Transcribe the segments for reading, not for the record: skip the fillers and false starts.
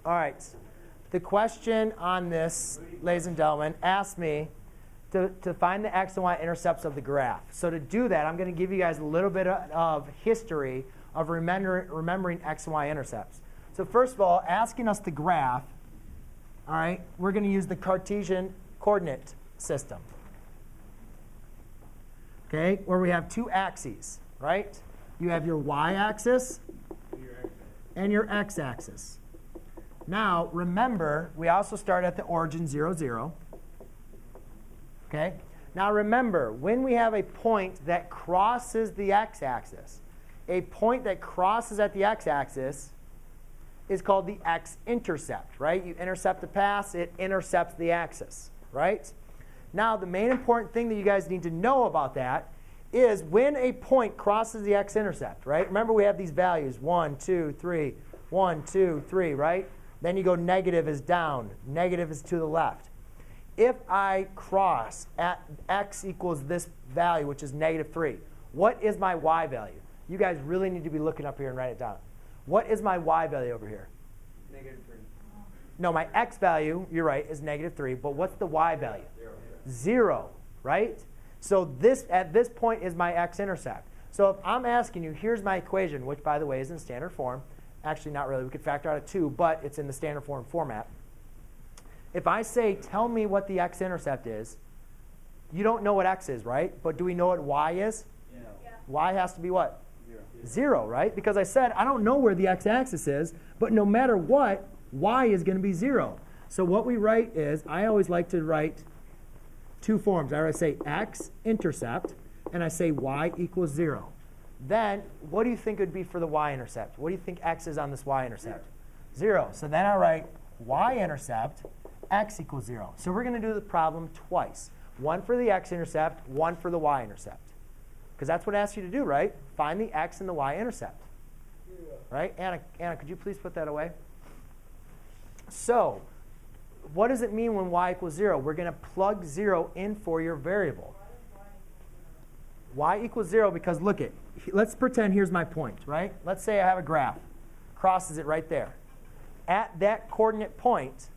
All right. The question on this, ladies and gentlemen, asked me to find the x and y intercepts of the graph. So to do that, I'm going to give you guys a little bit of history of remembering x and y intercepts. So first of all, asking us the graph, all right, we're going to use the Cartesian coordinate system, okay, where we have two axes, right? You have your y-axis and your x-axis. Now, remember, we also start at the origin 0, 0. Okay? Now, remember, when we have a point that crosses the x-axis, a point that crosses at the x-axis is called the x-intercept, right? You intercept the path, it intercepts the axis, right? Now, the main important thing that you guys need to know about that is when a point crosses the x-intercept, right? Remember, we have these values, 1, 2, 3, 1, 2, 3, right? Then you go negative is down, negative is to the left. If I cross at x equals this value, which is negative 3, what is my y value? You guys really need to be looking up here and write it down. What is my y value over here? Negative 3. No, my x value, you're right, is negative 3. But what's the y value? 0, right? So this at this point is my x-intercept. So if I'm asking you, here's my equation, which, by the way, is in standard form. Actually, not really. We could factor out a 2, but it's in the standard form format. If I say, tell me what the x-intercept is, you don't know what x is, right? But do we know what y is? Yeah. Y has to be what? 0. 0, right? Because I said I don't know where the x-axis is, but no matter what, y is going to be 0. So what we write is, I always like to write two forms. I always say x-intercept, and I say y equals 0. Then what do you think it would be for the y-intercept? What do you think x is on this y-intercept? 0. So then I write y-intercept, x equals 0. So we're going to do the problem twice. One for the x-intercept, one for the y-intercept. Because that's what it asks you to do, right? Find the x and the y-intercept. Right? Anna, could you please put that away? So what does it mean when y equals 0? We're going to plug 0 in for your variable. Y equals 0 because, look it. Let's pretend here's my point, right? Let's say I have a graph. Crosses it right there. At that coordinate point,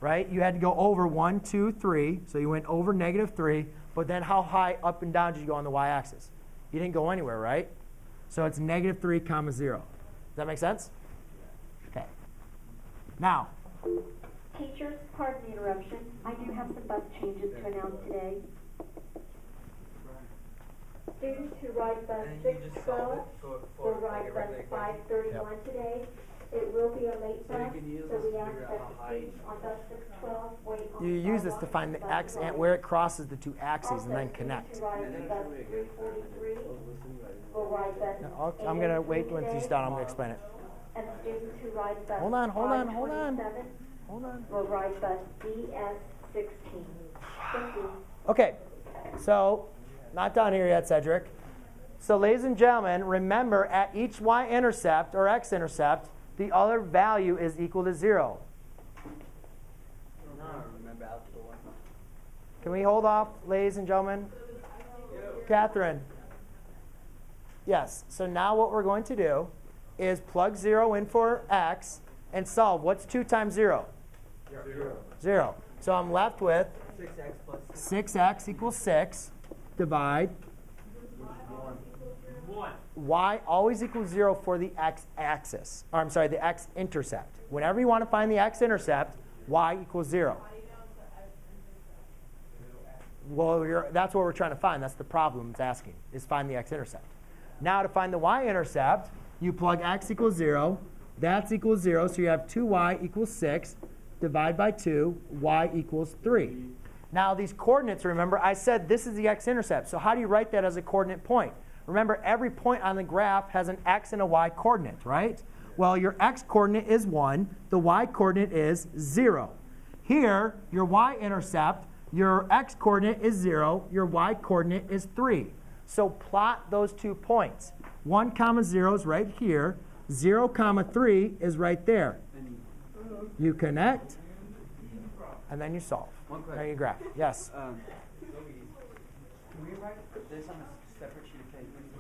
right, you had to go over 1, 2, 3. So you went over negative 3. But then how high up and down did you go on the y-axis? You didn't go anywhere, right? So it's negative 3, comma 0. Does that make sense? OK. Now. Teachers, pardon the interruption. I do have some bus changes to announce today. Students who ride bus 612 will ride bus 531 today. It will be a late bus, so we ask that the students on bus 612 wait on You use this to find the x and where it crosses the two axes and then connect. Bus 343 will ride bus No, I'm going to wait when she's done. I'm going to explain it. And students who ride bus Hold on. will ride bus DS16. Thank you. OK. So not done here yet, Cedric. So ladies and gentlemen, remember at each y-intercept or x-intercept, the other value is equal to 0. Can we hold off, ladies and gentlemen? Catherine. Yes. So now what we're going to do is plug 0 in for x and solve. What's 2 times 0? 0. So I'm left with 6x plus 6x equals 6. Divide. 1. Y always equals 0 for the x-axis. Or I'm sorry, the x-intercept. Whenever you want to find the x-intercept, y equals 0. Well, that's what we're trying to find. That's the problem it's asking, is find the x-intercept. Now to find the y-intercept, you plug x equals 0. That's equals 0, so you have 2y equals 6. Divide by 2, y equals 3. Now these coordinates, remember, I said this is the x-intercept. So how do you write that as a coordinate point? Remember, every point on the graph has an x and a y coordinate, right? Well, your x coordinate is 1. The y coordinate is 0. Here, your y-intercept, your x coordinate is 0. Your y coordinate is 3. So plot those 2 points. 1 comma 0 is right here. 0 comma 3 is right there. You connect, and then you solve. There you graph. Yes? Can we write this on the